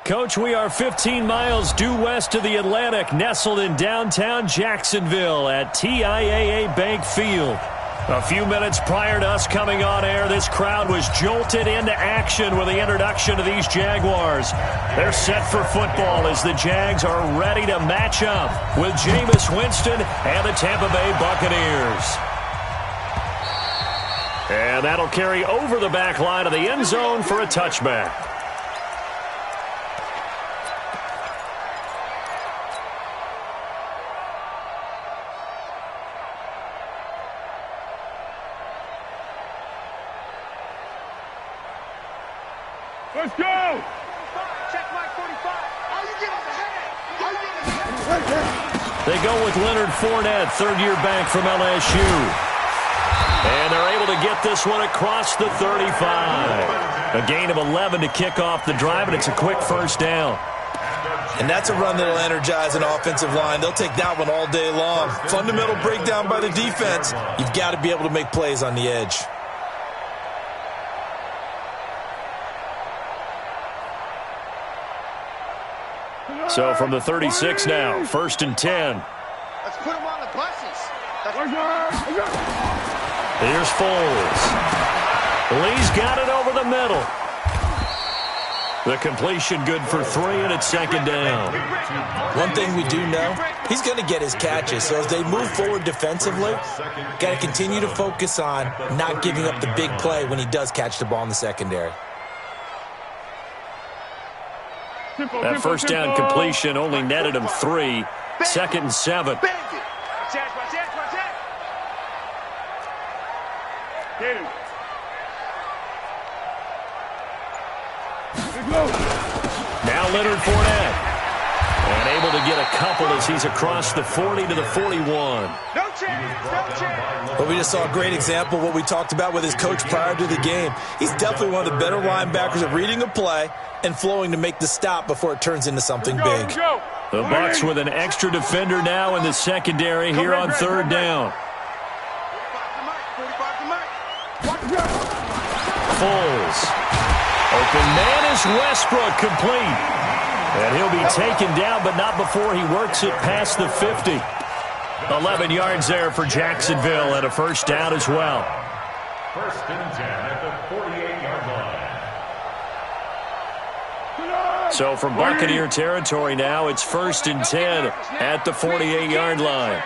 Coach, we are 15 miles due west of the Atlantic, nestled in downtown Jacksonville at TIAA Bank Field. A few minutes prior to us coming on air, this crowd was jolted into action with the introduction of these Jaguars. They're set for football as the Jags are ready to match up with Jameis Winston and the Tampa Bay Buccaneers. And that'll carry over the back line of the end zone for a touchback. Let's go! Check my 45. How you getting the head? They go with Leonard Fournette, third-year back from LSU. And they're able to get this one across the 35. A gain of 11 to kick off the drive, and it's a quick first down. And that's a run that will energize an offensive line. They'll take that one all day long. Fundamental breakdown by the defense. You've got to be able to make plays on the edge. So from the 36 now, 1st and 10. Let's put them on the buses. Here's Foles. Lee's got it over the middle. The completion good for 3, and it's 2nd down. One thing we do know, he's going to get his catches. So as they move forward defensively, got to continue to focus on not giving up the big play when he does catch the ball in the secondary. That first down completion only netted him 3. 2nd and 7. Now Leonard Fournette. And able to get a couple as he's across the 40 to the 41. No chance, no chance. Well, we just saw a great example of what we talked about with his coach prior to the game. He's definitely one of the better linebackers at reading a play and flowing to make the stop before it turns into something big. The Bucs with an extra defender now in the secondary here on 3rd down. Foles. Open man is Westbrook, complete. And he'll be taken down, but not before he works it past the 50. 11 yards there for Jacksonville and a first down as well. 1st and 10 at the 48-yard line. So from Buccaneer territory now, it's 1st and 10 at the 48-yard line.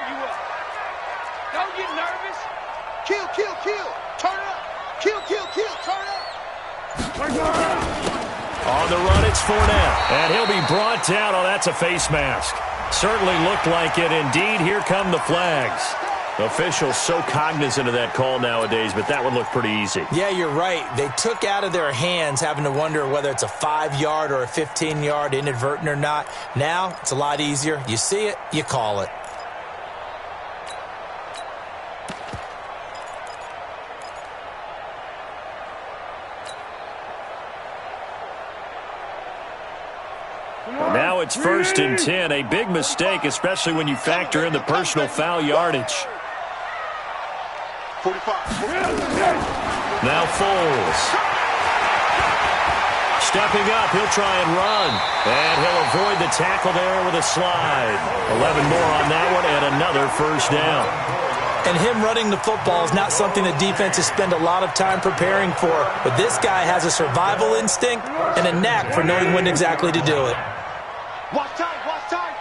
Don't get nervous. Kill, kill, kill. Turn up. Kill, kill, kill. Turn up. On the run, it's Fournette. And he'll be brought down. Oh, that's a face mask. Certainly looked like it. Indeed, here come the flags. Officials so cognizant of that call nowadays, but that one looked pretty easy. Yeah, you're right. They took out of their hands having to wonder whether it's a 5-yard or a 15-yard inadvertent or not. Now, it's a lot easier. You see it, you call it. Now it's 1st and 10. A big mistake, especially when you factor in the personal foul yardage. 45. Now Foles. Stepping up, he'll try and run. And he'll avoid the tackle there with a slide. 11 more on that one and another first down. And him running the football is not something the defenses spend a lot of time preparing for. But this guy has a survival instinct and a knack for knowing when exactly to do it. Watch tight, watch tight.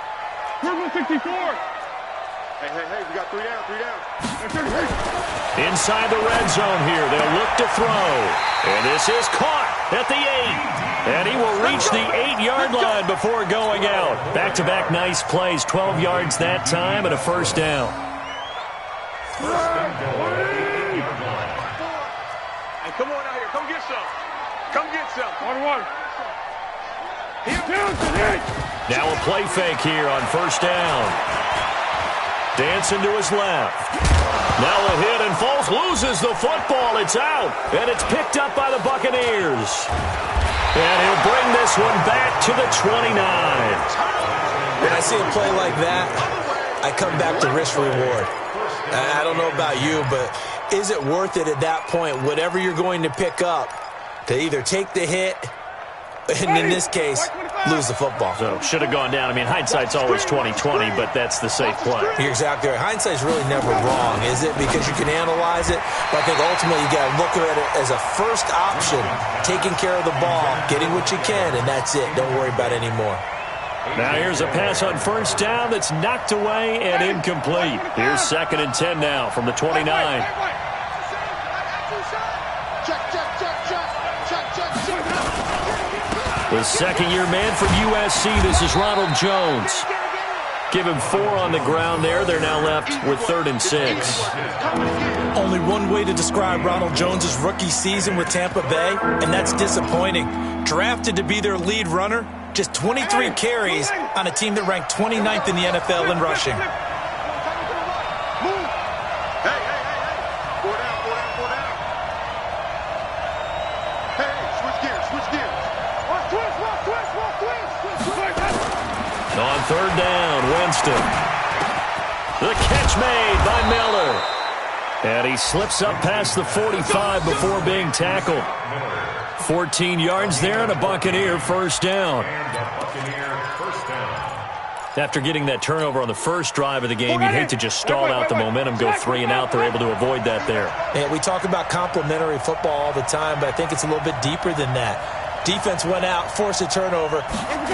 Purple 64. Hey, we got 3 down, 3 down. Inside the red zone here, they'll look to throw. And this is caught at the 8. And he will reach the 8-yard line before going out. Back-to-back nice plays, 12 yards that time and a first down. Hey, come on out here, come get some. Come get some. 1-1. Now a play fake here on first down. Dancing to his left. Now a hit, and Foles loses the football. It's out, and it's picked up by the Buccaneers. And he'll bring this one back to the 29. When I see a play like that, I come back to risk reward. I don't know about you, but is it worth it at that point, whatever you're going to pick up, to either take the hit, and in this case, lose the football. So should have gone down. I mean, hindsight's always 20/20, but that's the safe play. You're exactly right. Hindsight's really never wrong, is it? Because you can analyze it, but I think ultimately you got to look at it as a first option, taking care of the ball, getting what you can, and that's it. Don't worry about it anymore. Now here's a pass on first down that's knocked away and incomplete. Here's 2nd and 10 now from the 29. The second-year man from USC, this is Ronald Jones. Give him 4 on the ground there. They're now left with 3rd and 6. Only one way to describe Ronald Jones' rookie season with Tampa Bay, and that's disappointing. Drafted to be their lead runner, just 23 carries on a team that ranked 29th in the NFL in rushing. On 3rd down, Winston. The catch made by Miller. And he slips up past the 45 before being tackled. 14 yards there and a Buccaneer first down. After getting that turnover on the first drive of the game, you'd hate to just stall out the momentum, go 3 and out. They're able to avoid that there. And we talk about complementary football all the time, but I think it's a little bit deeper than that. Defense went out, forced a turnover,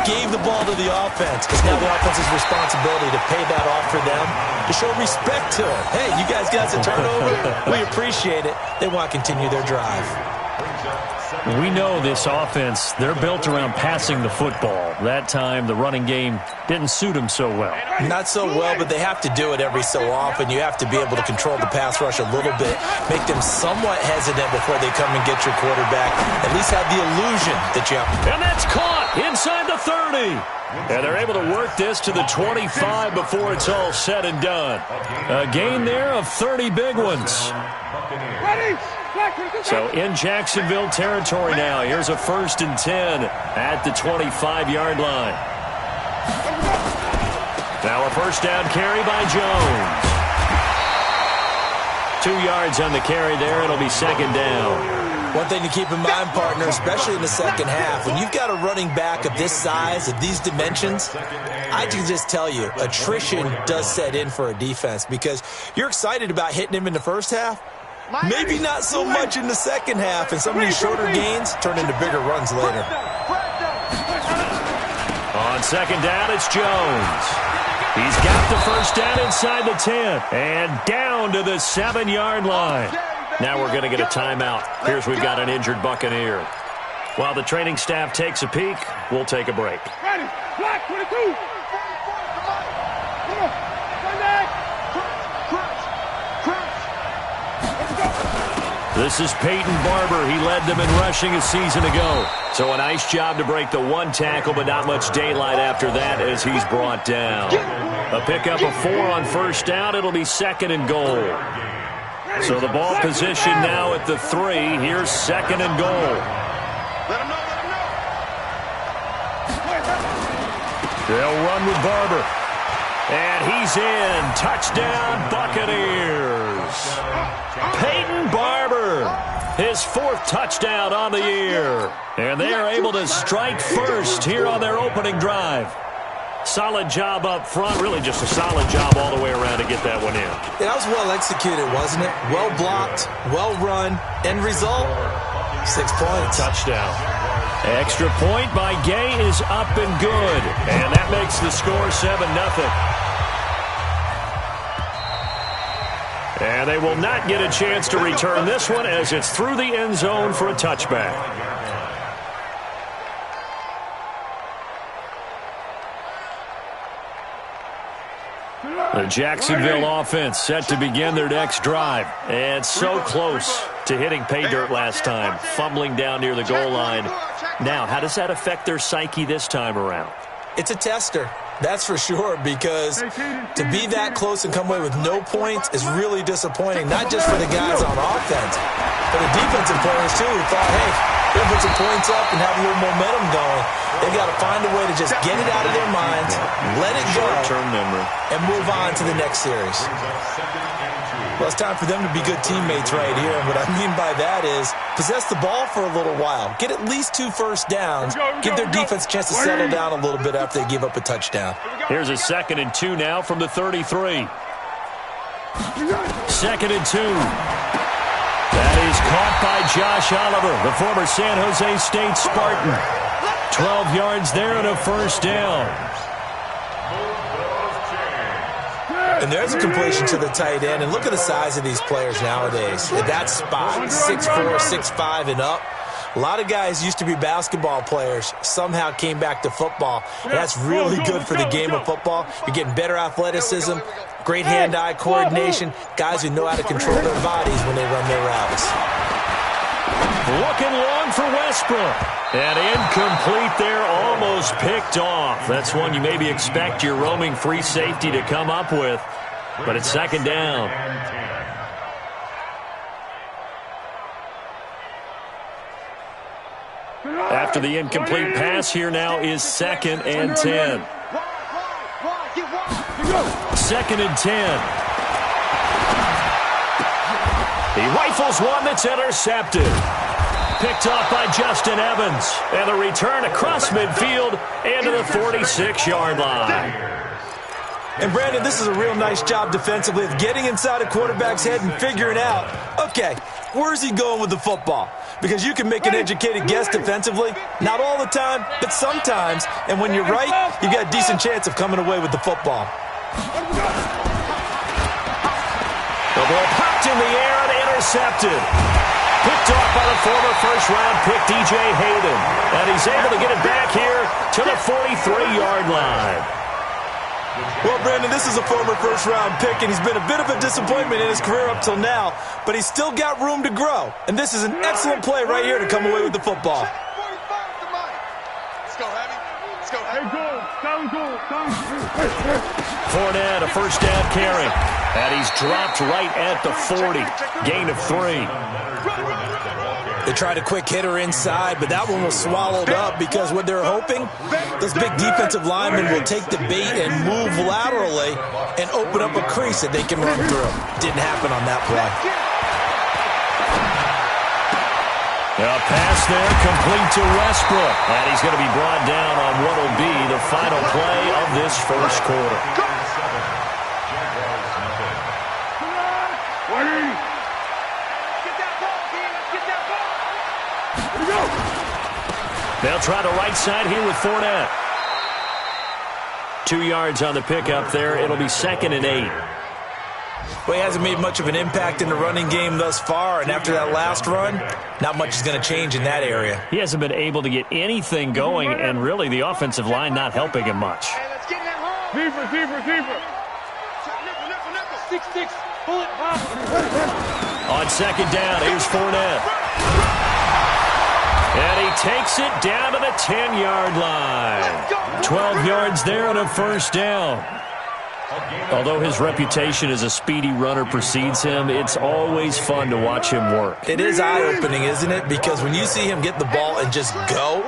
gave the ball to the offense. It's now the offense's responsibility to pay that off for them, to show respect to it. Hey, you guys got the turnover. We appreciate it. They want to continue their drive. We know this offense, they're built around passing the football. That time, the running game didn't suit them so well. Not so well, but they have to do it every so often. You have to be able to control the pass rush a little bit, make them somewhat hesitant before they come and get your quarterback. At least have the illusion that you have. And that's caught inside the 30. And they're able to work this to the 25 before it's all said and done. A gain there of 30 big ones. So in Jacksonville territory now. Here's a 1st and 10 at the 25-yard line. Now a first down carry by Jones. 2 yards on the carry there. It'll be 2nd down. One thing to keep in mind, partner, especially in the second half, when you've got a running back of this size, of these dimensions, I can just tell you, attrition does set in for a defense because you're excited about hitting him in the first half. Maybe not so much in the second half, and some of these shorter gains turn into bigger runs later. On 2nd down, it's Jones. He's got the first down inside the 10 and down to the 7-yard line. Now we're going to get a timeout. Here's we've got an injured Buccaneer. While the training staff takes a peek, we'll take a break. Ready. Black 22. This is Peyton Barber. He led them in rushing a season ago. So a nice job to break the 1 tackle, but not much daylight after that as he's brought down. A pickup of 4 on first down. It'll be 2nd and goal. So the ball position now at the 3. Here's 2nd and goal. They'll run with Barber. And he's in. Touchdown, Buccaneers. Peyton Barber, his 4th touchdown on the year. And they are able to strike first here on their opening drive. Solid job up front, really just a solid job all the way around to get that one in. That was well executed, wasn't it? Well blocked, well run. End result, 6 points. Touchdown. Extra point by Gay is up and good. And that makes the score 7-0. And they will not get a chance to return this one as it's through the end zone for a touchback. The Jacksonville offense set to begin their next drive. And so close to hitting pay dirt last time, fumbling down near the goal line. Now, how does that affect their psyche this time around? It's a tester, that's for sure, because to be that close and come away with no points is really disappointing, not just for the guys on offense, but the defensive players, too, who thought, hey, They'll put some points up and have a little momentum going. They've got to find a way to just get it out of their minds, let it go, short-term memory, and move on to the next series. Well, it's time for them to be good teammates right here. And what I mean by that is possess the ball for a little while. Get at least 2 first downs. Give their defense a chance to settle down a little bit after they give up a touchdown. Here's a 2nd and 2 now from the 33. 2nd and 2. That is caught by Josh Oliver, the former San Jose State Spartan. 12 yards there and a first down. And there's a completion to the tight end. And look at the size of these players nowadays. At that spot, 6'4", 6'5", and up. A lot of guys used to be basketball players, somehow came back to football. And that's really good for the game of football. You're getting better athleticism, great hand-eye coordination, guys who know how to control their bodies when they run their routes. Looking long for Westbrook. And incomplete there, almost picked off. That's one you maybe expect your roaming free safety to come up with. But it's 2nd down. After the incomplete pass, here now is 2nd and 10. 2nd and 10. He rifles one that's intercepted. Picked off by Justin Evans. And the return across midfield and to the 46-yard line. And, Brandon, this is a real nice job defensively of getting inside a quarterback's head and figuring out, okay, where's he going with the football? Because you can make an educated guess defensively. Not all the time, but sometimes. And when you're right, you've got a decent chance of coming away with the football. The ball popped in the air and intercepted. Picked off by the former first-round pick, DJ Hayden. And he's able to get it back here to the 43-yard line. Well, Brandon, this is a former first-round pick, and he's been a bit of a disappointment in his career up till now, but he's still got room to grow. And this is an excellent play right here to come away with the football. Let's go, Abby. Let's go, Abby. Fournette, a first down carry. And he's dropped right at the 40. Gain of 3. They tried a quick hitter inside, but that one was swallowed up because what they're hoping, those big defensive linemen will take the bait and move laterally and open up a crease that they can run through. Didn't happen on that play. A pass there, complete to Westbrook. And he's going to be brought down on what will be the final play of this first quarter. They'll try the right side here with Fournette. 2 yards on the pickup there. It'll be 2nd and 8. Well, he hasn't made much of an impact in the running game thus far, and after that last run, not much is going to change in that area. He hasn't been able to get anything going, and really the offensive line not helping him much. Hey, let's get in that hole. Keeper. Nickel. 6-6. Pull it. On 2nd down, here's Fournette. And he takes it down to the 10-yard line. 12 yards there and a first down. Although his reputation as a speedy runner precedes him, it's always fun to watch him work. It is eye-opening, isn't it? Because when you see him get the ball and just go,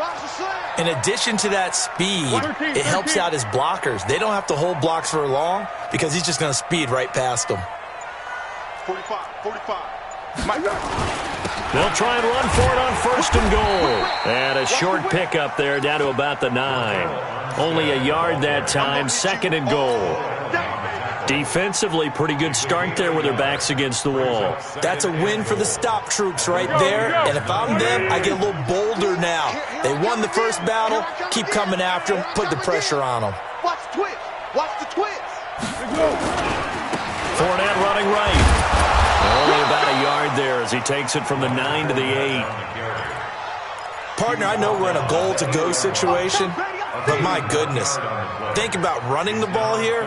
in addition to that speed, it helps out his blockers. They don't have to hold blocks for long because he's just going to speed right past them. 45. They'll try and run for it on 1st and goal. And a short pickup there down to about the 9. Only a yard that time, 2nd and goal. Defensively, pretty good start there with their backs against the wall. That's a win for the stop troops right there. And if I'm them, I get a little bolder now. They won the first battle. Keep coming after them. Put the pressure on them. Watch the twist. Fournette running right. Only about a yard there as he takes it from the 9 to the 8. Partner, I know we're in a goal-to-go situation, but my goodness, think about running the ball here.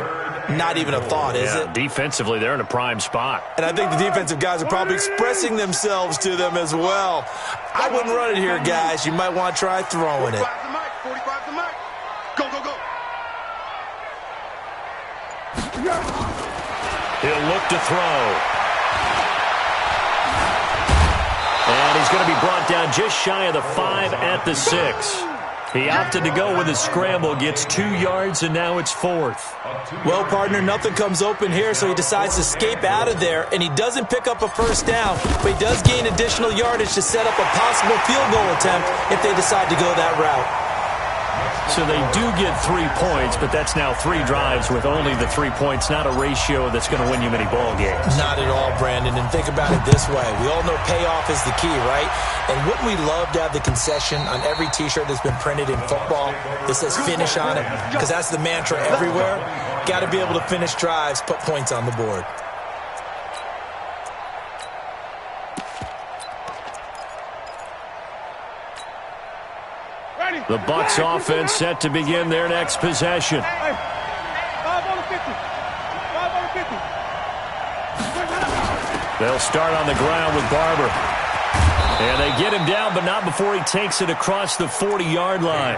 Not even a thought, is it? Defensively, they're in a prime spot. And I think the defensive guys are probably expressing themselves to them as well. I wouldn't run it here, guys. You might want to try throwing it. 45 to Mike. Go. He'll look to throw. And he's is going to be brought down just shy of the 5 at the 6. He opted to go with a scramble, gets 2 yards, and now it's 4th. Well, partner, nothing comes open here, so he decides to escape out of there, and he doesn't pick up a first down, but he does gain additional yardage to set up a possible field goal attempt if they decide to go that route. So they do get 3 points, but that's now 3 drives with only the 3 points, not a ratio that's going to win you many ball games. Not at all, Brandon, and think about it this way. We all know payoff is the key, right? And wouldn't we love to have the concession on every T-shirt that's been printed in football that says finish on it? Because that's the mantra everywhere. Got to be able to finish drives, put points on the board. The Bucs offense set to begin their next possession. 5 on the 50. 5 on the 50. They'll start on the ground with Barber. And they get him down, but not before he takes it across the 40-yard line.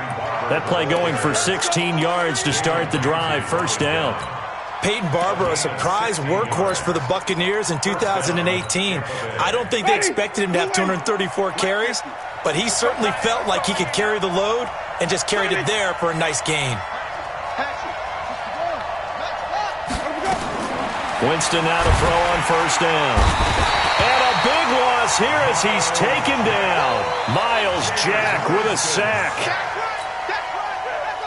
That play going for 16 yards to start the drive. First down. Peyton Barber, a surprise workhorse for the Buccaneers in 2018. I don't think they expected him to have 234 carries, but he certainly felt like he could carry the load and just carried it there for a nice gain. Winston now to throw on first down. And a big loss here as he's taken down. Miles Jack with a sack.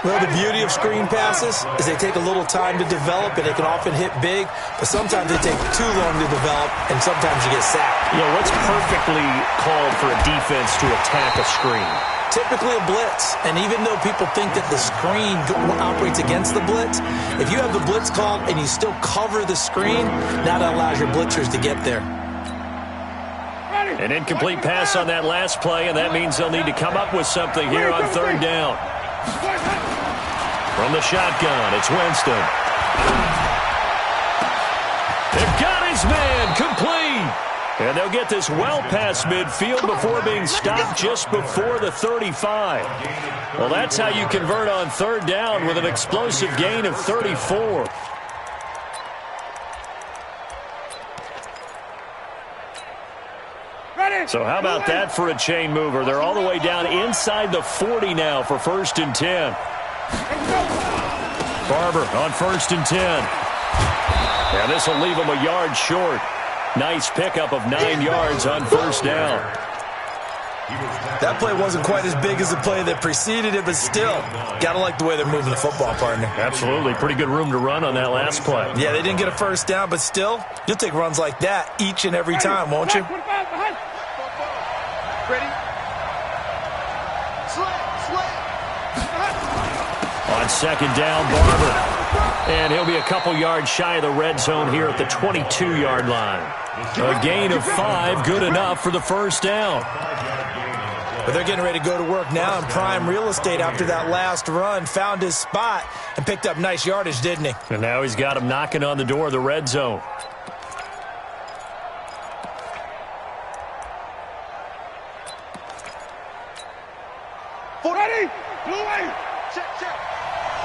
Well, the beauty of screen passes is they take a little time to develop, and they can often hit big, but sometimes they take too long to develop, and sometimes you get sacked. You know, what's perfectly called for a defense to attack a screen? Typically a blitz, and even though people think that the screen operates against the blitz, if you have the blitz called and you still cover the screen, now that allows your blitzers to get there. An incomplete pass on that last play, and that means they'll need to come up with something here on third down. From the shotgun, it's Winston. They've got his man complete. And they'll get this well past midfield before being stopped just before the 35. Well, that's how you convert on third down with an explosive gain of 34. So how about that for a chain mover? They're all the way down inside the 40 now for 1st and 10. Barber on 1st and 10. And this will leave him a yard short. Nice pickup of 9 yards on first down. That play wasn't quite as big as the play that preceded it, but still, got to like the way they're moving the football, partner. Absolutely. Pretty good room to run on that last play. Yeah, they didn't get a first down, but still, you'll take runs like that each and every time, won't you? Ready? On second down, Barber. And he'll be a couple yards shy of the red zone here at the 22-yard line. A gain of 5, good enough for the first down. But they're getting ready to go to work now in prime real estate after that last run. Found his spot and picked up nice yardage, didn't he? And now he's got him knocking on the door of the red zone. Ready? Blue way. Check, check.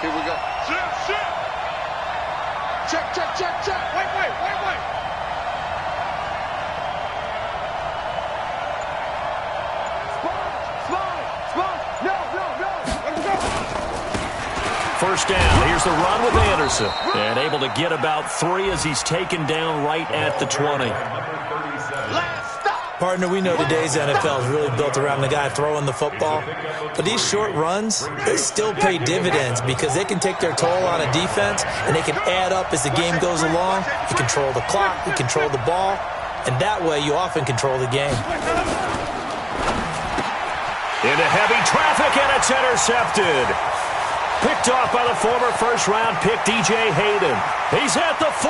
Here we go. Check, check. Check, check, check, check. Wait. First down. Here's the run with Anderson. And able to get about 3 as he's taken down right at the 20. Partner, we know today's NFL is really built around the guy throwing the football. But these short runs, they still pay dividends because they can take their toll on a defense and they can add up as the game goes along. You control the clock, you control the ball, and that way you often control the game. Into heavy traffic, and it's intercepted. Picked off by the former first-round pick, DJ Hayden. He's at the 40,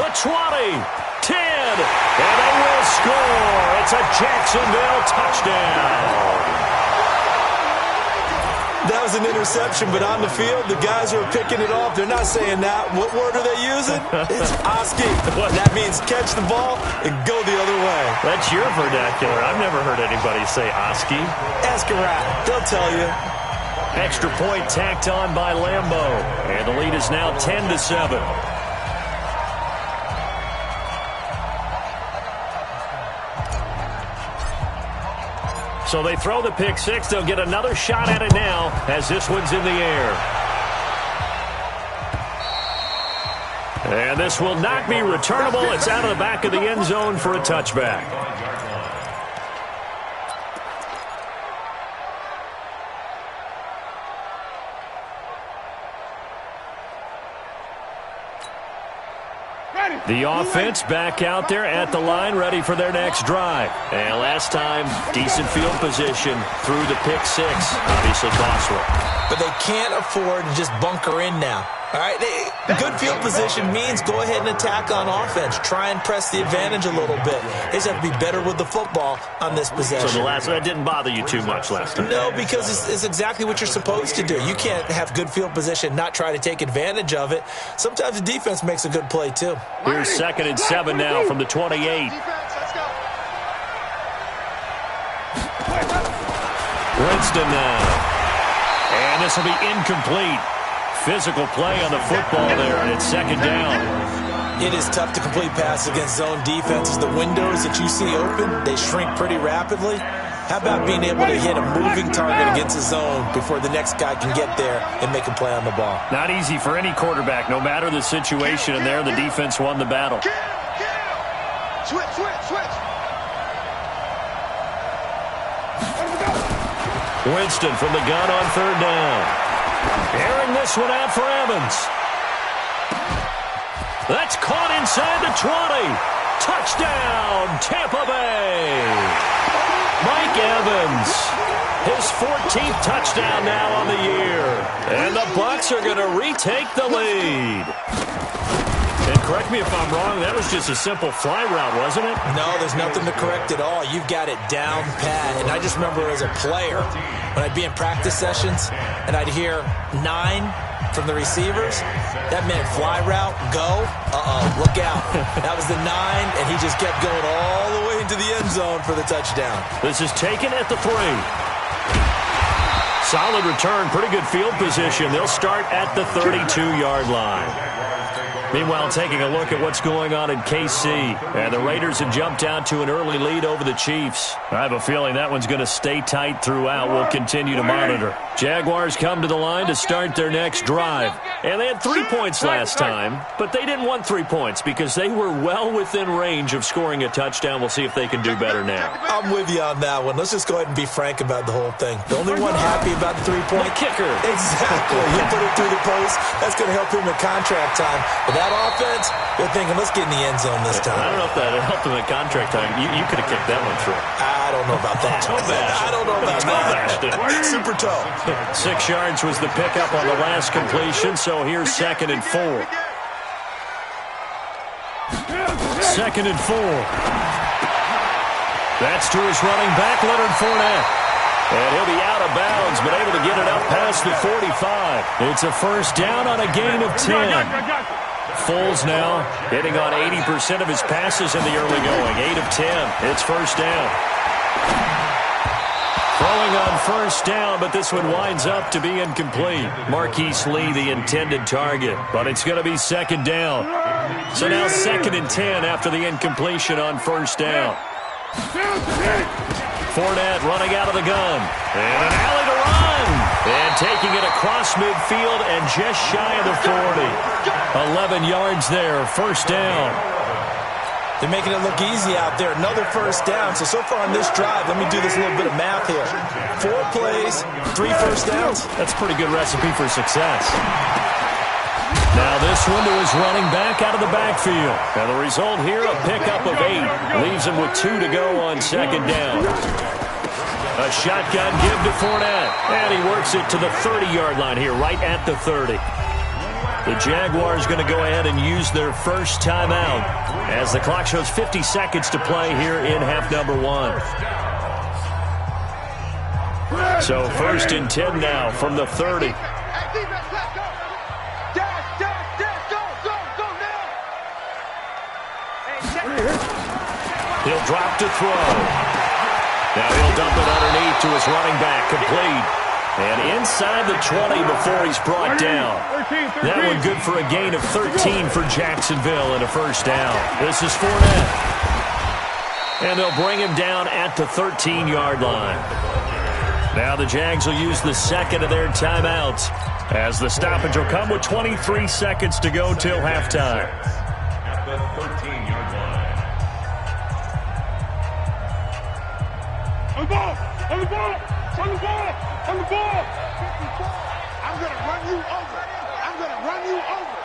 the 20, 10, and they will score. It's a Jacksonville touchdown. That was an interception, but on the field, the guys who are picking it off, they're not saying that. What word are they using? It's Oski. That means catch the ball and go the other way. That's your vernacular. I've never heard anybody say Oski. Ask around. They'll tell you. Extra point tacked on by Lambeau. And the lead is now 10-7. So they throw the pick six. They'll get another shot at it now as this one's in the air. And this will not be returnable. It's out of the back of the end zone for a touchback. The offense back out there at the line, ready for their next drive. And last time, decent field position through the pick six. Obviously costly. But they can't afford to just bunker in now. All right, good field position means go ahead and attack on offense. Try and press the advantage a little bit. They just have to be better with the football on this possession. So that didn't bother you too much last time? No, because it's exactly what you're supposed to do. You can't have good field position, not try to take advantage of it. Sometimes the defense makes a good play, too. Here's 2nd and 7 now from the 28. Winston now. And this will be incomplete. Physical play on the football there, and it's 2nd down. It is tough to complete passes against zone defenses. The windows that you see open, they shrink pretty rapidly. How about being able to hit a moving target against a zone before the next guy can get there and make a play on the ball? Not easy for any quarterback, no matter the situation, and there the defense won the battle. Switch. Winston from the gun on 3rd down. Airing this one out for Evans. That's caught inside the 20. Touchdown, Tampa Bay. Mike Evans, his 14th touchdown now on the year. And the Bucs are going to retake the lead. And correct me if I'm wrong, that was just a simple fly route, wasn't it? No, there's nothing to correct at all. You've got it down pat. And I just remember as a player, when I'd be in practice sessions, and I'd hear 9 from the receivers, that meant fly route, go, look out. That was the 9, and he just kept going all the way into the end zone for the touchdown. This is taken at the 3. Solid return, pretty good field position. They'll start at the 32-yard line. Meanwhile, taking a look at what's going on in KC. And the Raiders have jumped out to an early lead over the Chiefs. I have a feeling that one's going to stay tight throughout. We'll continue to monitor. Jaguars come to the line to start their next drive. And they had 3 points last time, but they didn't want 3 points because they were well within range of scoring a touchdown. We'll see if they can do better now. I'm with you on that one. Let's just go ahead and be frank about the whole thing. The only one happy about the 3-point kicker. Exactly. He put it through the post. That's going to help him in contract time. But that offense, they're thinking, let's get in the end zone this time. I don't know if that helped him at contract time. You could have kicked that one through. I don't know about that. I don't know about that. Super toe. 6 yards was the pickup on the last completion, so here's 2nd and 4. 2nd and 4. That's to his running back, Leonard Fournette. And he'll be out of bounds, but able to get it up past the 45. It's a first down on a gain of 10. Foles now hitting on 80% of his passes in the early going. 8 of 10. It's first down. Throwing on first down, but this one winds up to be incomplete. Marquise Lee, the intended target, but it's going to be 2nd down. So now 2nd and 10 after the incompletion on first down. Fournette running out of the gun. And an alley to run. And taking it across midfield and just shy of the 40. 11 yards there, first down. They're making it look easy out there. Another first down. So far on this drive, let me do this little bit of math here. 4 plays, 3 first downs. That's a pretty good recipe for success. Now this one to his running back out of the backfield. And the result here, a pickup of 8. Leaves him with 2 to go on 2nd down. A shotgun give to Fournette. And he works it to the 30-yard line here, right at the 30. The Jaguars going to go ahead and use their first timeout as the clock shows 50 seconds to play here in half number 1. So 1st and 10 now from the 30. He'll drop to throw. Now he'll dump it underneath to his running back, complete. And inside the 20 before he's brought down. That one good for a gain of 13 for Jacksonville and a first down. This is Fournette. And they'll bring him down at the 13-yard line. Now the Jags will use the second of their timeouts as the stoppage will come with 23 seconds to go till halftime. At the 13-yard line. On the ball! On the ball! On the ball! On the ball! I'm going to run you over. I'm going to run you over.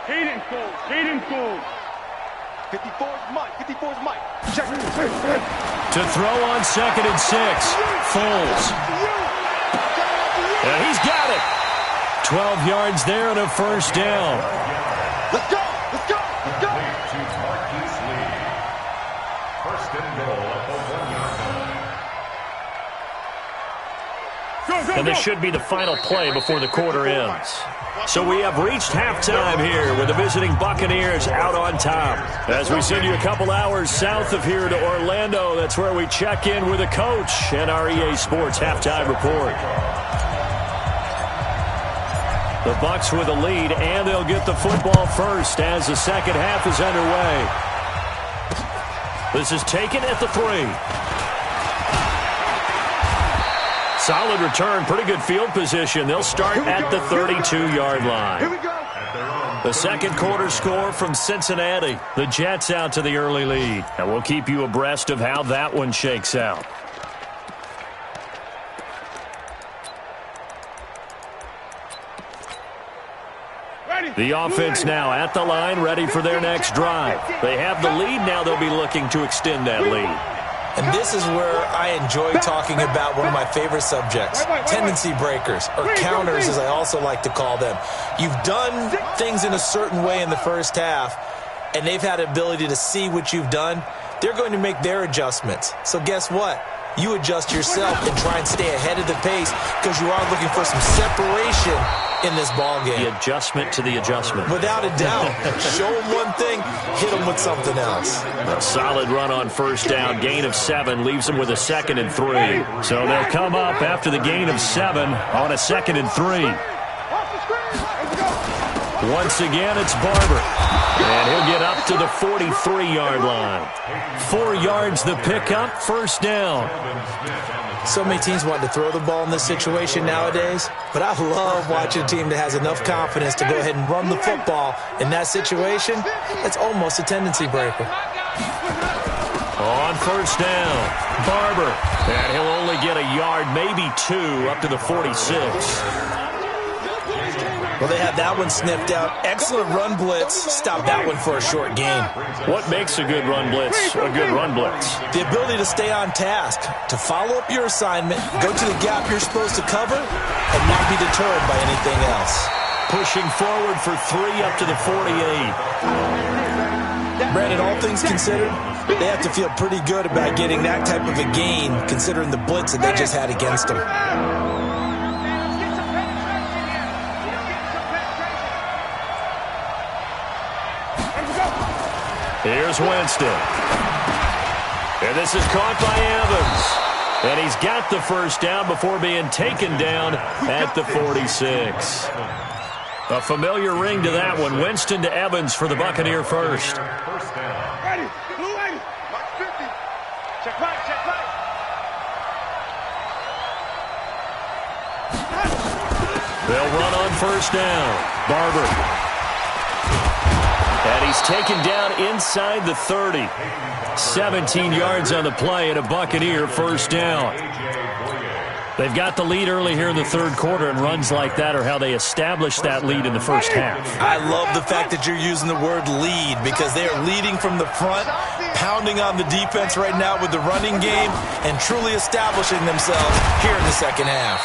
Hayden Ford. 54's Mike. 54's Mike. Check. To throw on 2nd and 6. Foles. And he's got it. 12 yards there and a first down. Let's go. Let's go. Let's go. To Marquise Lee. First and goal at the 1-yard line. And this should be the final play before the quarter ends. So we have reached halftime here with the visiting Buccaneers out on top. As we send you a couple hours south of here to Orlando, that's where we check in with the coach and our EA Sports halftime report. The Bucs with a lead, and they'll get the football first as the second half is underway. This is taken at the 3. Solid return, pretty good field position. They'll start at the 32-yard line. Here we go. The second quarter score from Cincinnati. The Jets out to the early lead. And we'll keep you abreast of how that one shakes out. The offense now at the line, ready for their next drive. They have the lead, now they'll be looking to extend that lead. And this is where I enjoy talking about one of my favorite subjects, tendency breakers, or counters as I also like to call them. You've done things in a certain way in the first half, and they've had the ability to see what you've done. They're going to make their adjustments. So guess what? You adjust yourself and try and stay ahead of the pace because you are looking for some separation in this ball game. The adjustment to the adjustment. Without a doubt. Show them one thing, hit them with something else. A solid run on first down. Gain of 7 leaves them with a 2nd and 3. So they'll come up after the gain of 7 on a 2nd and 3. Once again, it's Barber. And he'll get up to the 43-yard line. 4 yards the pickup, first down. So many teams want to throw the ball in this situation nowadays, but I love watching a team that has enough confidence to go ahead and run the football in that situation. It's almost a tendency breaker. On first down, Barber. And he'll only get a yard, maybe 2, up to the 46. Well, they had that one sniffed out. Excellent run blitz. Stop that one for a short gain. What makes a good run blitz a good run blitz? The ability to stay on task, to follow up your assignment, go to the gap you're supposed to cover, and not be deterred by anything else. Pushing forward for 3 up to the 48. Brandon, all things considered, they have to feel pretty good about getting that type of a gain, considering the blitz that they just had against them. Here's Winston. And this is caught by Evans. And he's got the first down before being taken down at the 46. A familiar ring to that one. Winston to Evans for the Buccaneer first. Ready. Blue lady. Mark 50. Check right. Check right. They'll run on first down. Barber. And he's taken down inside the 30. 17 yards on the play and a Buccaneer first down. They've got the lead early here in the third quarter, and runs like that are how they established that lead in the first half. I love the fact that you're using the word lead because they are leading from the front, pounding on the defense right now with the running game, and truly establishing themselves here in the second half.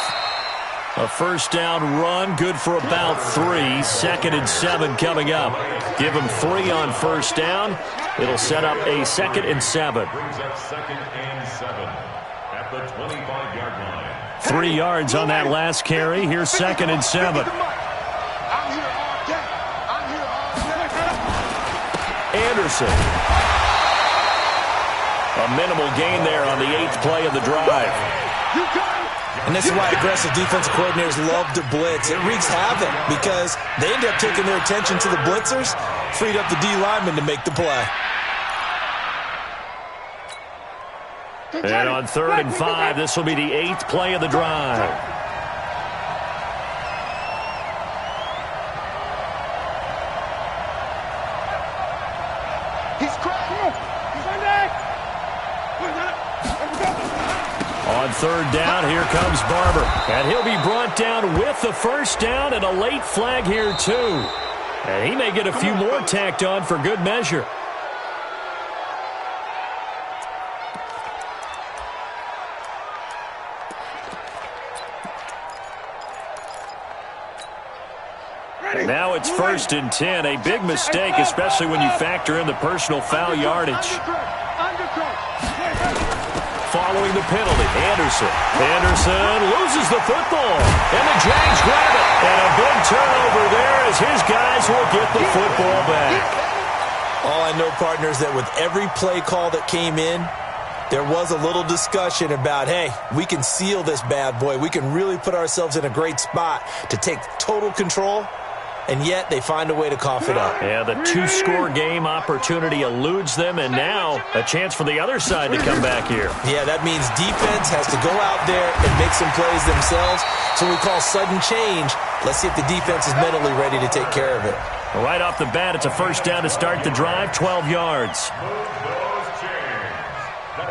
A first down run, good for about 3. 2nd and 7 coming up. Give them 3 on first down. It'll set up a 2nd and 7. Brings up 2nd and 7 at the 25-yard line. 3 yards on that last carry. Here's 2nd and 7. I'm here all day. I'm here all day. Anderson. A minimal gain there on the 8th play of the drive. You got it. And this is why aggressive defensive coordinators love to blitz. It wreaks havoc because they end up taking their attention to the blitzers, Freed up the D lineman to make the play. And on 3rd and 5, this will be the 8th play of the drive. He's cracking. He's on deck. On 3rd down, here comes Barber. And he'll be brought down with the first down and a late flag here, too. And he may get a few more tacked on for good measure. Now it's 1st and 10. A big mistake, especially when you factor in the personal foul yardage. Following the penalty, Anderson loses the football. And the Jags grab it. And a big turnover there as his guys will get the football back. All I know, partners, that with every play call that came in, there was a little discussion about, hey, we can seal this bad boy. We can really put ourselves in a great spot to take total control. And yet they find a way to cough it up. Yeah, the 2-score game opportunity eludes them, and now a chance for the other side to come back here. Yeah, that means defense has to go out there and make some plays themselves. So we call sudden change. Let's see if the defense is mentally ready to take care of it. Right off the bat, it's a first down to start the drive, 12 yards.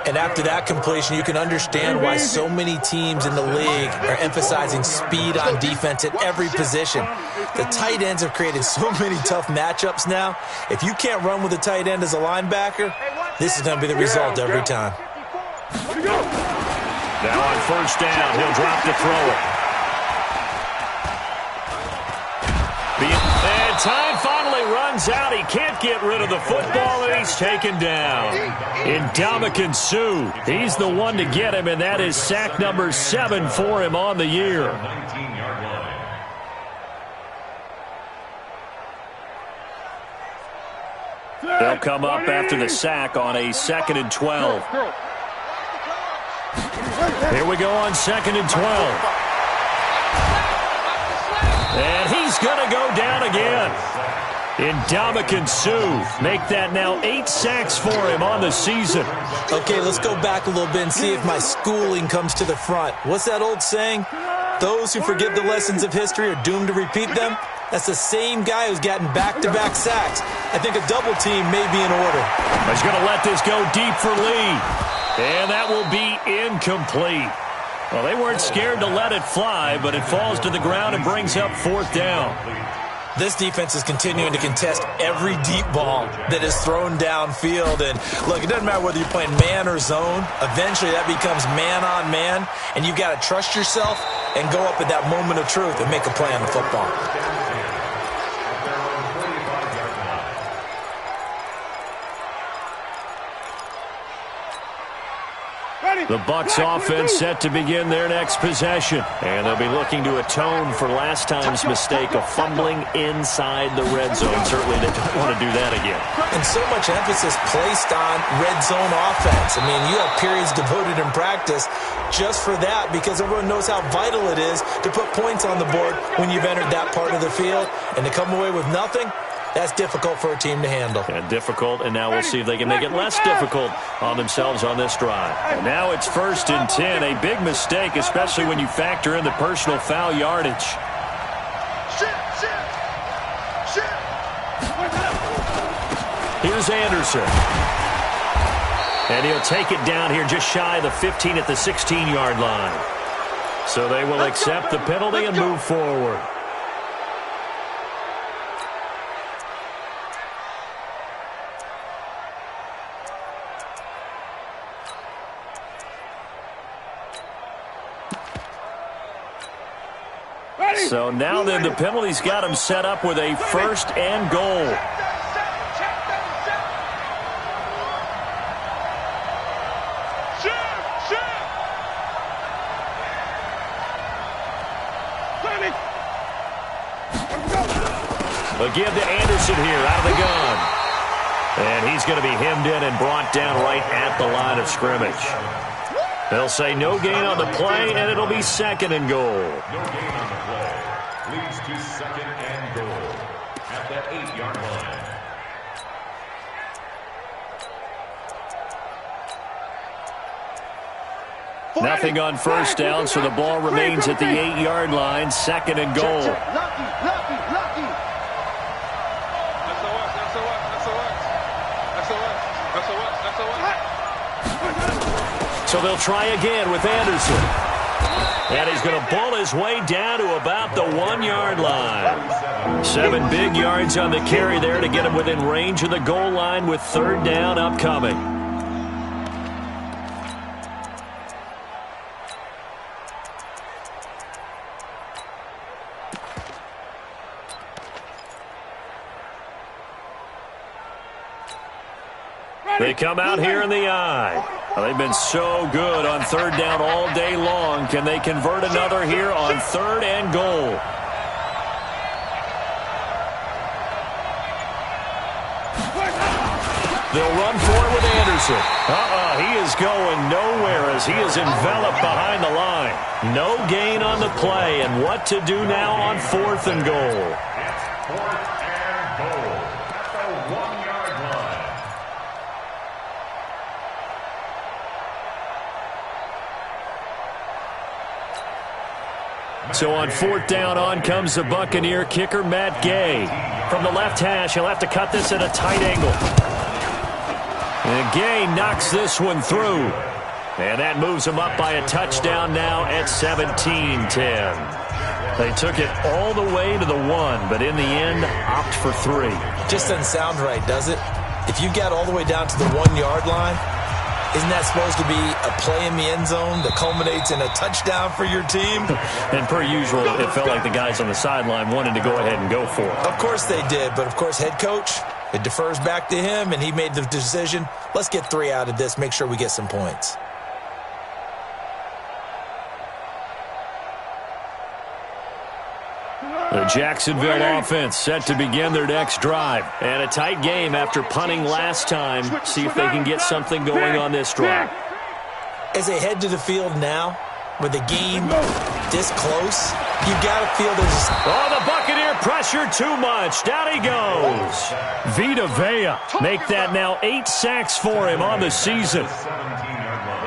And after that completion, you can understand why so many teams in the league are emphasizing speed on defense at every position. The tight ends have created so many tough matchups now. If you can't run with a tight end as a linebacker, this is going to be the result every time. Now on 1st down, he'll drop to throw it. And time finally runs out. He can't get rid of the football, and he's taken down. Ndamukong Suh, he's the one to get him, and that is sack number 7 for him on the year. They'll come up after the sack on a 2nd and 12. Here we go on 2nd and 12. And he's going to go down again. Ndamukong Suh make that now 8 sacks for him on the season. Okay, let's go back a little bit and see if my schooling comes to the front. What's that old saying? Those who forget the lessons of history are doomed to repeat them. That's the same guy who's gotten back-to-back sacks. I think a double team may be in order. He's going to let this go deep for Lee. And that will be incomplete. Well, they weren't scared to let it fly, but it falls to the ground and brings up 4th down. This defense is continuing to contest every deep ball that is thrown downfield. And, look, it doesn't matter whether you're playing man or zone. Eventually, that becomes man-on-man, and you've got to trust yourself and go up at that moment of truth and make a play on the football. The Bucs offense set to begin their next possession. And they'll be looking to atone for last time's mistake of fumbling inside the red zone. Certainly they don't want to do that again. And so much emphasis placed on red zone offense. I mean, you have periods devoted in practice just for that because everyone knows how vital it is to put points on the board when you've entered that part of the field. And to come away with nothing, that's difficult for a team to handle. And difficult, and now we'll see if they can make it less difficult on themselves on this drive. And now it's 1st and 10, a big mistake, especially when you factor in the personal foul yardage. Here's Anderson. And he'll take it down here just shy of the 15 at the 16-yard line. So they will accept the penalty and move forward. So now then the penalty's got him set up with a 1st and goal. They'll give to Anderson here out of the gun. And he's going to be hemmed in and brought down right at the line of scrimmage. They'll say no gain on the play, and it'll be 2nd and goal. No gain on the play. Leads to 2nd and goal at the 8-yard line. Nothing on first down, so the ball remains at the 8-yard line, 2nd and goal. So they'll try again with Anderson. And he's going to bull his way down to about the 1-yard line. 7 big yards on the carry there to get him within range of the goal line with 3rd down upcoming. They come out here in the eye. Well, they've been so good on 3rd down all day long. Can they convert another here on 3rd and goal? They'll run for it with Anderson. He is going nowhere as he is enveloped behind the line. No gain on the play, and what to do now on 4th and goal. It's 4th and goal at the 1-yard line. So on 4th down, on comes the Buccaneer kicker, Matt Gay. From the left hash, he'll have to cut this at a tight angle. And Gay knocks this one through. And that moves him up by a touchdown now at 17-10. They took it all the way to the 1, but in the end, opt for 3. Just doesn't sound right, does it? If you got all the way down to the 1-yard line, isn't that supposed to be a play in the end zone that culminates in a touchdown for your team? And per usual, it felt like the guys on the sideline wanted to go ahead and go for it. Of course they did, but of course head coach, it defers back to him, and he made the decision, let's get 3 out of this, make sure we get some points. The Jacksonville offense set to begin their next drive. And a tight game after punting last time. See if they can get something going on this drive. As they head to the field now, with the game this close, you got to feel there's... Oh, the Buccaneer pressure too much. Down he goes. Vita Vea make that now 8 sacks for him on the season.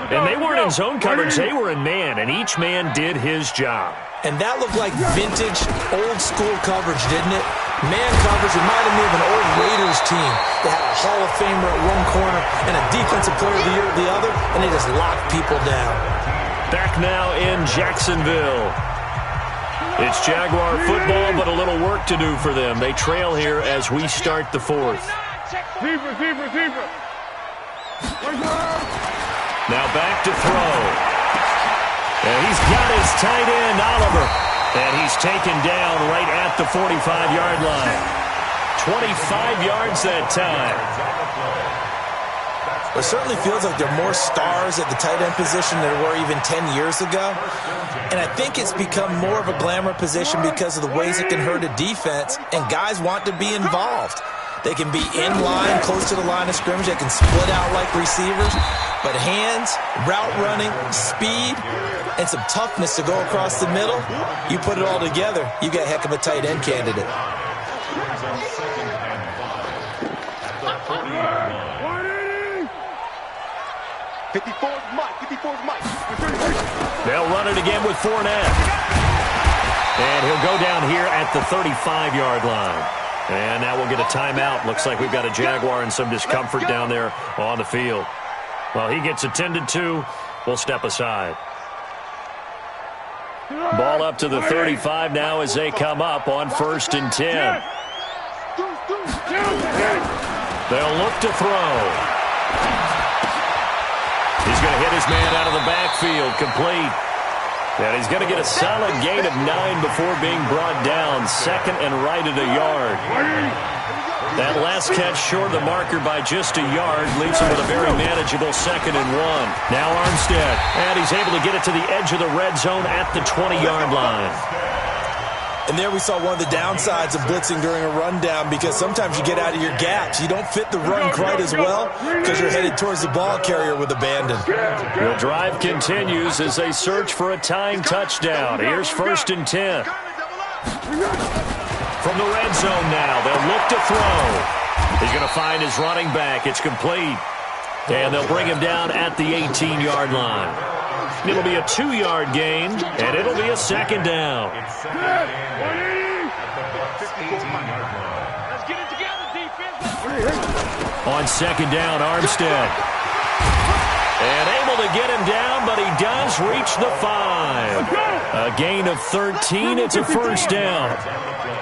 And they weren't in zone coverage. They were in man, and each man did his job. And that looked like vintage, old-school coverage, didn't it? Man coverage reminded me of an old Raiders team that had a Hall of Famer at one corner and a Defensive Player of the Year at the other, and they just locked people down. Back now in Jacksonville. It's Jaguar football, but a little work to do for them. They trail here as we start the 4th. Now back to throw. And he's got his tight end, Oliver. And he's taken down right at the 45-yard line. 25 yards that time. It certainly feels like there are more stars at the tight end position than there were even 10 years ago. And I think it's become more of a glamour position because of the ways it can hurt a defense, and guys want to be involved. They can be in line, close to the line of scrimmage. They can split out like receivers. But hands, route running, speed, and some toughness to go across the middle, you put it all together, you got a heck of a tight end candidate. They'll run it again with Fournette. And he'll go down here at the 35-yard line. And now we'll get a timeout. Looks like we've got a Jaguar in some discomfort down there on the field. Well, he gets attended to. We'll step aside. Ball up to the 35 now as they come up on 1st and 10. They'll look to throw. He's going to hit his man out of the backfield, complete. And he's going to get a solid gain of 9 before being brought down. 2nd and right at a yard. That last catch short of the marker by just a yard leaves him with a very manageable 2nd and 1. Now Armstead, and he's able to get it to the edge of the red zone at the 20-yard line. And there we saw one of the downsides of blitzing during a rundown, because sometimes you get out of your gaps. You don't fit the run quite as well because you're headed towards the ball carrier with abandon. The drive continues as they search for a tying touchdown. Here's 1st and 10. From the red zone now, they'll look to throw. He's going to find his running back. It's complete. And they'll bring him down at the 18-yard line. It'll be a 2-yard gain, and it'll be a second down. Let's get it together, defense. On second down, Armstead. And able to get him down, but he does reach the 5. A gain of 13. It's a first down.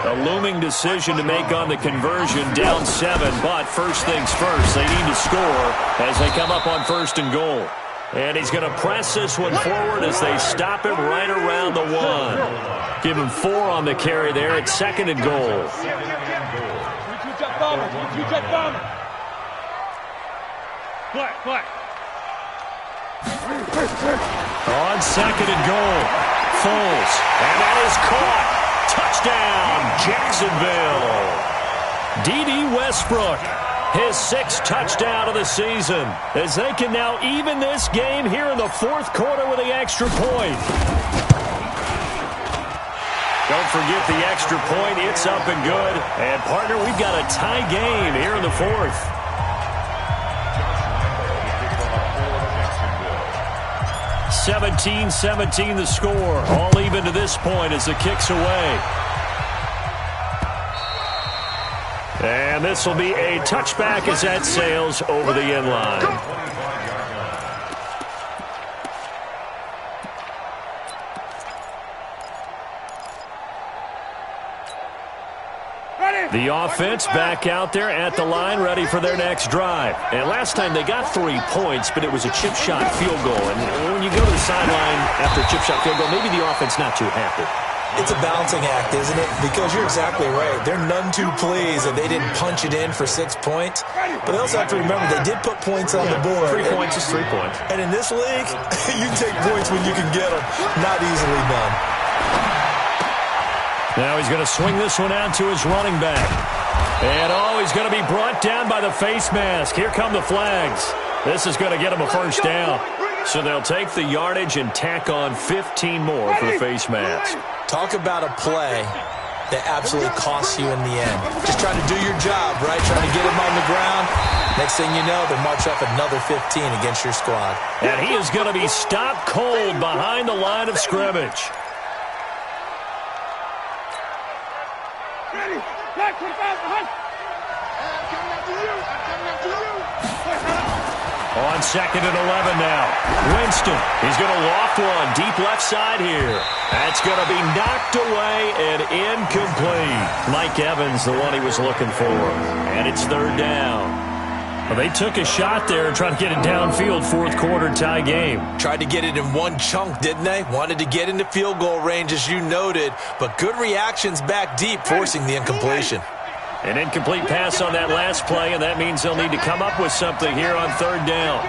A looming decision to make on the conversion, down 7. But first things first, they need to score as they come up on first and goal. And he's going to press this one forward as they stop him right around the 1. Give him 4 on the carry there. It's second and goal. Flat. On second and goal, Foles, and that is caught. Touchdown, Jacksonville. D.D. Westbrook, his 6th touchdown of the season, as they can now even this game here in the 4th quarter with the extra point. Don't forget the extra point. It's up and good. And, partner, we've got a tie game here in the 4th. 17-17 the score. All even to this point as the kick's away. And this will be a touchback as that sails over the end line. The offense back out there at the line, ready for their next drive. And last time they got 3 points, but it was a chip shot field goal. And when you go to the sideline after a chip shot field goal, maybe the offense not too happy. It's a balancing act, isn't it? Because you're exactly right. They're none too pleased that they didn't punch it in for 6 points. But they also have to remember they did put points on the board. 3 points is 3 points. And in this league, you take points when you can get them. Not easily done. Now he's going to swing this one out to his running back. And, he's going to be brought down by the face mask. Here come the flags. This is going to get him a first down. So they'll take the yardage and tack on 15 more for the face mask. Talk about a play that absolutely costs you in the end. Just trying to do your job, right? Trying to get him on the ground. Next thing you know, they march up another 15 against your squad. And he is going to be stopped cold behind the line of scrimmage. On second and 11 now. Winston, he's going to loft one deep left side here. That's going to be knocked away and incomplete. Mike Evans, the one he was looking for. And it's third down. Well, they took a shot there and tried to get it downfield, 4th quarter tie game. Tried to get it in one chunk, didn't they? Wanted to get into field goal range, as you noted, but good reactions back deep, forcing the incompletion. An incomplete pass on that last play, and that means they'll need to come up with something here on third down.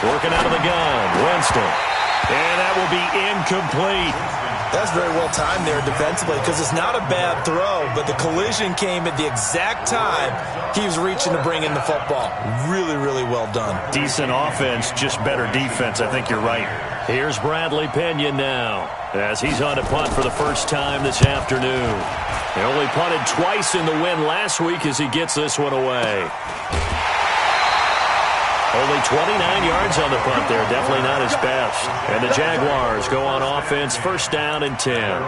Working out of the gun, Winston. And that will be incomplete. That's very well timed there defensively because it's not a bad throw, but the collision came at the exact time he was reaching to bring in the football. Really, really well done. Decent offense, just better defense. I think you're right. Here's Bradley Pena now as he's on to punt for the first time this afternoon. He only punted twice in the win last week as he gets this one away. Only 29 yards on the punt there. Definitely not his best. And the Jaguars go on offense, first down and 10.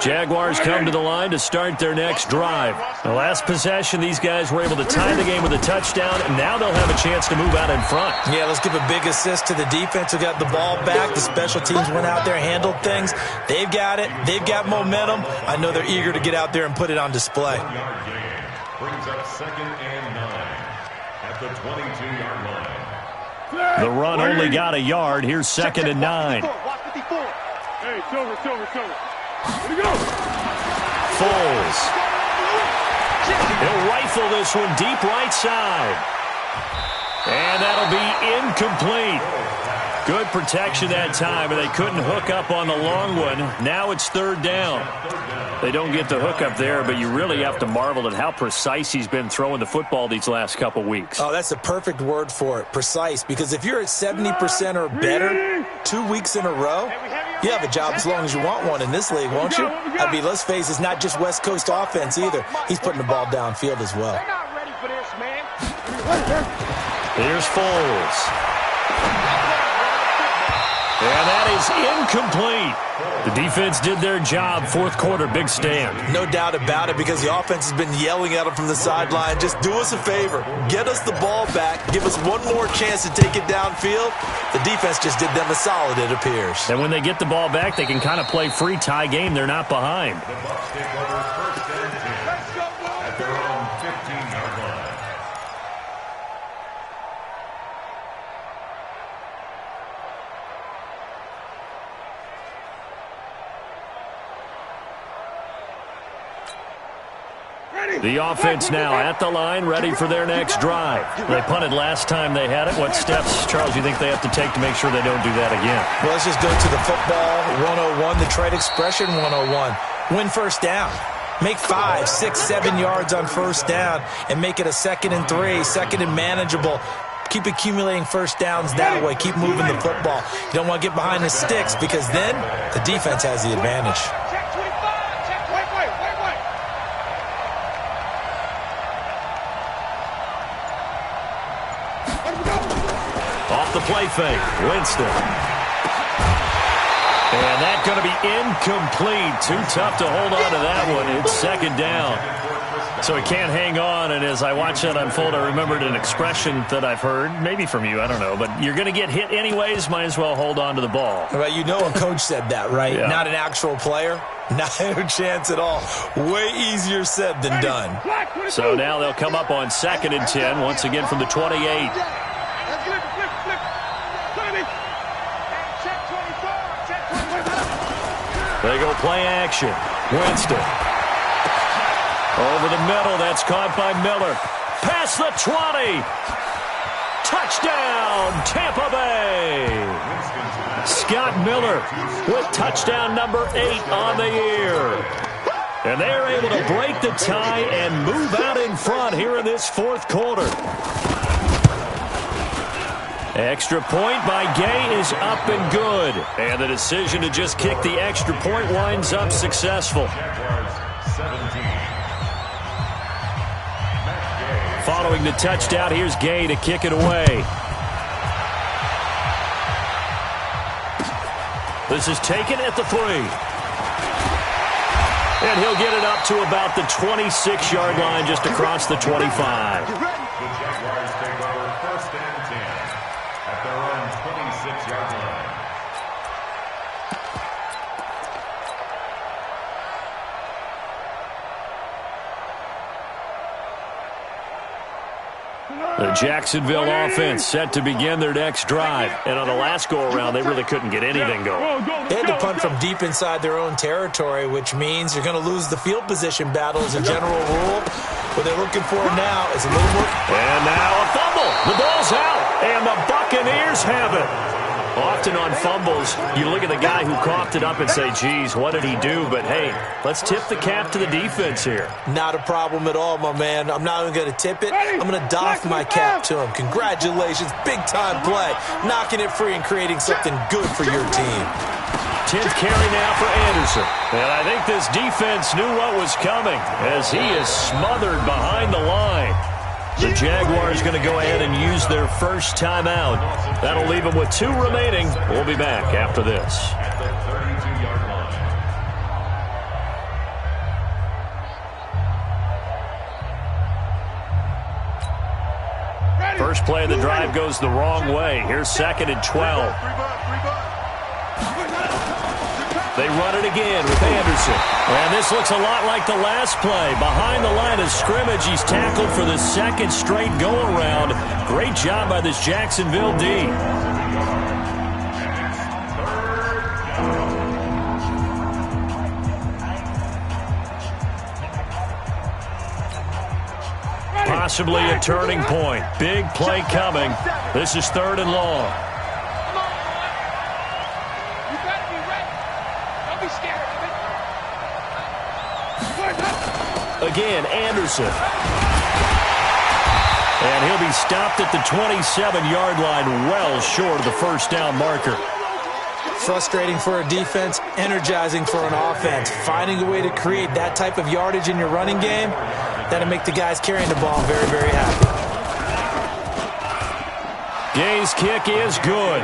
Jaguars come to the line to start their next drive. The last possession, these guys were able to tie the game with a touchdown, and now they'll have a chance to move out in front. Yeah, let's give a big assist to the defense who got the ball back. The special teams went out there, handled things. They've got it. They've got momentum. I know they're eager to get out there and put it on display. Brings up second and 9 at the 22-yard line. The run only got a yard. Here's second and 9. Hey, Silver. Here we go. Foles. He'll rifle this one deep right side. And that'll be incomplete. Good protection that time, and they couldn't hook up on the long one. Now it's third down. They don't get the hook up there, but you really have to marvel at how precise he's been throwing the football these last couple weeks. Oh, that's the perfect word for it, precise, because if you're at 70% or better 2 weeks in a row, you have a job as long as you want one in this league, won't you? I mean, let's face it, it's not just West Coast offense either. He's putting the ball downfield as well. They're not ready for this, man. Here's Foles. And that is incomplete. The defense did their job. Fourth quarter, big stand. No doubt about it, because the offense has been yelling at him from the sideline. Just do us a favor. Get us the ball back. Give us one more chance to take it downfield. The defense just did them a solid, it appears. And when they get the ball back, they can kind of play free tie game. They're not behind. The Bucs take over first and 10 at their own 15-yard line. The offense now at the line, ready for their next drive. They punted last time they had it. What steps, Charles, do you think they have to take to make sure they don't do that again? Well, let's just go to the football 101, the trade expression 101. Win first down. Make 5, 6, 7 yards on first down and make it a 2nd and 3, second and manageable. Keep accumulating first downs that way. Keep moving the football. You don't want to get behind the sticks, because then the defense has the advantage. Check 25. Check. Wait. Off the play fake, Winston. And that's going to be incomplete. Too tough to hold on to that one. It's second down. So he can't hang on, and as I watch that unfold, I remembered an expression that I've heard, maybe from you, I don't know, but you're going to get hit anyways, might as well hold on to the ball. Well, you know a coach said that, right? Yeah. Not an actual player. Not a chance at all. Way easier said than done. So now they'll come up on 2nd and 10, once again from the 28. Flip. Check 24. Check 24. They go play action. Winston. Over the middle, that's caught by Miller. Past the 20. Touchdown, Tampa Bay. Scott Miller with touchdown number 8 on the year. And they're able to break the tie and move out in front here in this fourth quarter. Extra point by Gay is up and good. And the decision to just kick the extra point winds up successful. Following the touchdown, here's Gay to kick it away. This is taken at the 3. And he'll get it up to about the 26-yard line, just across the 25. The Jaguars take over first and 10 at their own 26-yard line. The Jacksonville offense set to begin their next drive. And on the last go-around, they really couldn't get anything going. They had to punt from deep inside their own territory, which means you're going to lose the field position battle as a general rule. What they're looking for now is a little more. And now a fumble. The ball's out. And the Buccaneers have it. Often on fumbles, you look at the guy who coughed it up and say, geez, what did he do? But, hey, let's tip the cap to the defense here. Not a problem at all, my man. I'm not even going to tip it. I'm going to doff my cap to him. Congratulations. Big-time play. Knocking it free and creating something good for your team. 10th carry now for Anderson. And I think this defense knew what was coming as he is smothered behind the line. The Jaguars going to go ahead and use their first timeout. That'll leave them with 2 remaining. We'll be back after this. At the 32-yard line. First play of the drive goes the wrong way. Here's 2nd and 12. They run it again with Anderson. And this looks a lot like the last play. Behind the line of scrimmage, he's tackled for the 2nd straight go-around. Great job by this Jacksonville D. Possibly a turning point. Big play coming. This is 3rd and long. Again, Anderson. And he'll be stopped at the 27-yard line, well short of the first down marker. Frustrating for a defense, energizing for an offense. Finding a way to create that type of yardage in your running game, that'll make the guys carrying the ball very, very happy. Gay's kick is good.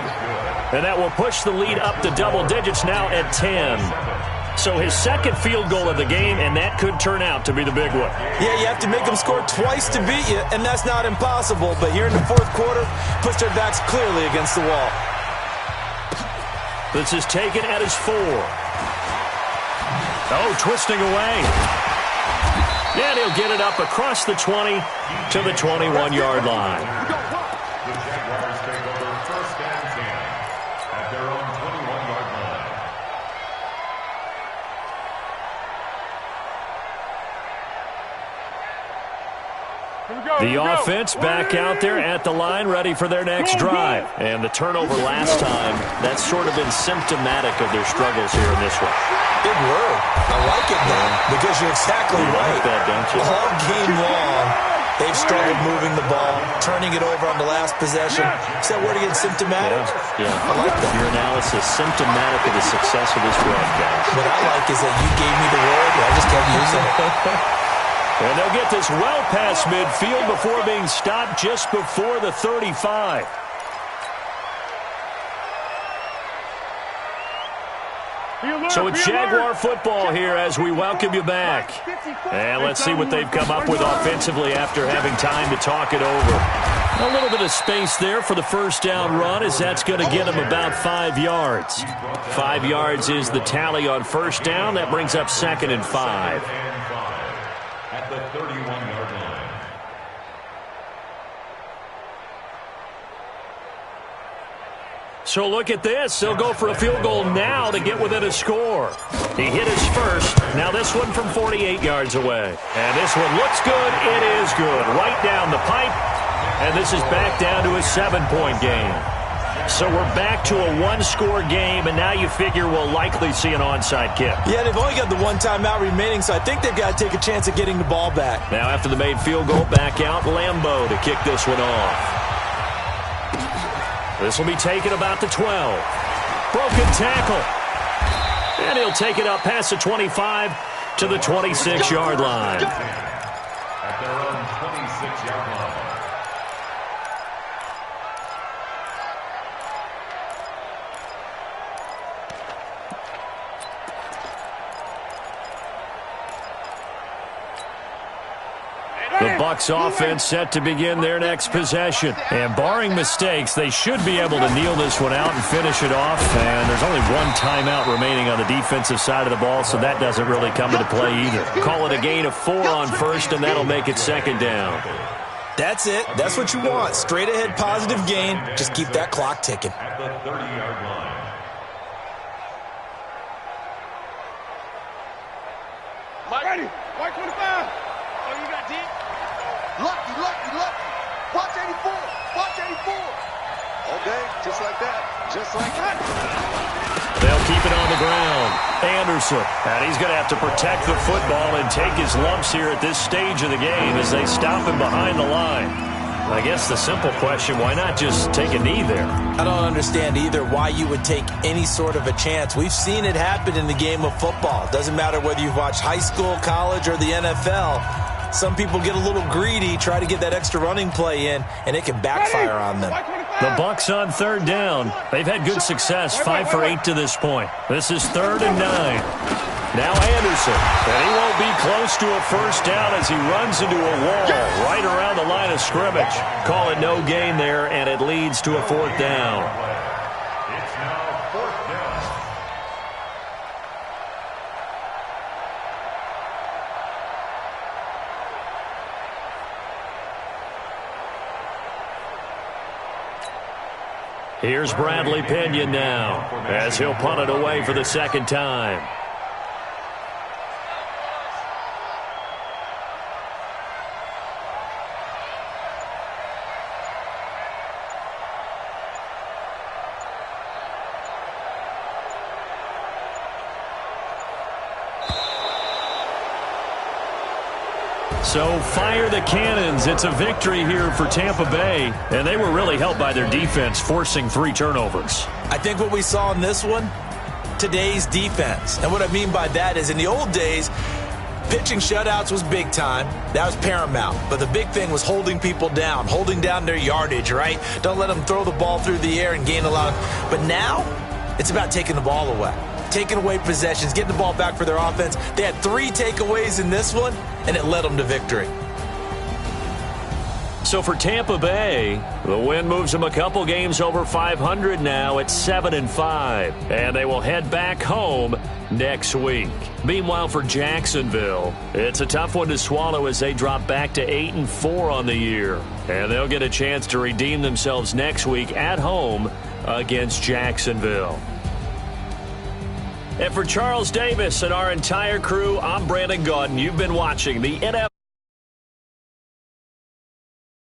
And that will push the lead up to double digits now at 10. So his second field goal of the game, and that could turn out to be the big one. Yeah, you have to make them score twice to beat you, and that's not impossible. But here in the fourth quarter, puts their backs clearly against the wall. This is taken at his 4. Oh, twisting away. And he'll get it up across the 20 to the 21-yard line. The Jaguars take over first and 10 at their own 21-yard line. The offense back out there at the line, ready for their next drive. And the turnover last time, that's sort of been symptomatic of their struggles here in this one. Big word. I like it now because you're exactly right. Like that, don't you? All game long, they've struggled moving the ball, turning it over on the last possession. Is that word again, symptomatic? Yeah. I like that. Your analysis, symptomatic of the success of this broadcast. What I like is that you gave me the word, I just kept using it. And they'll get this well past midfield before being stopped just before the 35. So it's Jaguar football here as we welcome you back. And let's see what they've come up with offensively after having time to talk it over. A little bit of space there for the first down run, as that's going to get them about 5 yards. 5 yards is the tally on first down. That brings up 2nd and 5. At the 31-yard line. So look at this. They'll go for a field goal now to get within a score. He hit his first. Now this one from 48 yards away. And this one looks good. It is good. Right down the pipe. And this is back down to a 7-point game. So we're back to a one-score game, and now you figure we'll likely see an onside kick. Yeah, they've only got the one timeout remaining, so I think they've got to take a chance at getting the ball back. Now after the made field goal, back out Lambeau to kick this one off. This will be taken about the 12. Broken tackle. And he'll take it up past the 25 to the 26-yard line. At their own 26-yard line. The Bucs offense set to begin their next possession. And barring mistakes, they should be able to kneel this one out and finish it off. And there's only one timeout remaining on the defensive side of the ball, so that doesn't really come into play either. Call it a gain of 4 on first, and that'll make it 2nd down. That's it. That's what you want. Straight ahead positive gain. Just keep that clock ticking. At the 30-yard line. Ready. White 25. Oh, you got deep. Lucky. Watch 84. Watch 84. Okay, just like that. Just like that. They'll keep it on the ground. Anderson. And he's going to have to protect the football and take his lumps here at this stage of the game as they stop him behind the line. I guess the simple question, why not just take a knee there? I don't understand either why you would take any sort of a chance. We've seen it happen in the game of football. Doesn't matter whether you've watched high school, college, or the NFL. Some people get a little greedy, try to get that extra running play in, and it can backfire on them. The Bucs on 3rd down. They've had good success, 5 for 8 to this point. This is 3rd and 9. Now Anderson, and he won't be close to a first down as he runs into a wall right around the line of scrimmage. Call it no gain there, and it leads to a 4th down. It's now 4th down. Here's Bradley Pinion now as he'll punt it away for the 2nd time. So fire the cannons. It's a victory here for Tampa Bay, and they were really helped by their defense, forcing 3 turnovers. I think what we saw in this one, today's defense. And what I mean by that is in the old days, pitching shutouts was big time. That was paramount. But the big thing was holding people down, holding down their yardage, right? Don't let them throw the ball through the air and gain a lot. But now, it's about taking the ball away. Taking away possessions, getting the ball back for their offense. They had 3 takeaways in this one, and it led them to victory. So for Tampa Bay, the win moves them a couple games over 500 now at 7-5. And they will head back home next week. Meanwhile, for Jacksonville, it's a tough one to swallow as they drop back to 8-4 on the year. And they'll get a chance to redeem themselves next week at home against Jacksonville. And for Charles Davis and our entire crew, I'm Brandon Gaudin. You've been watching the NFL.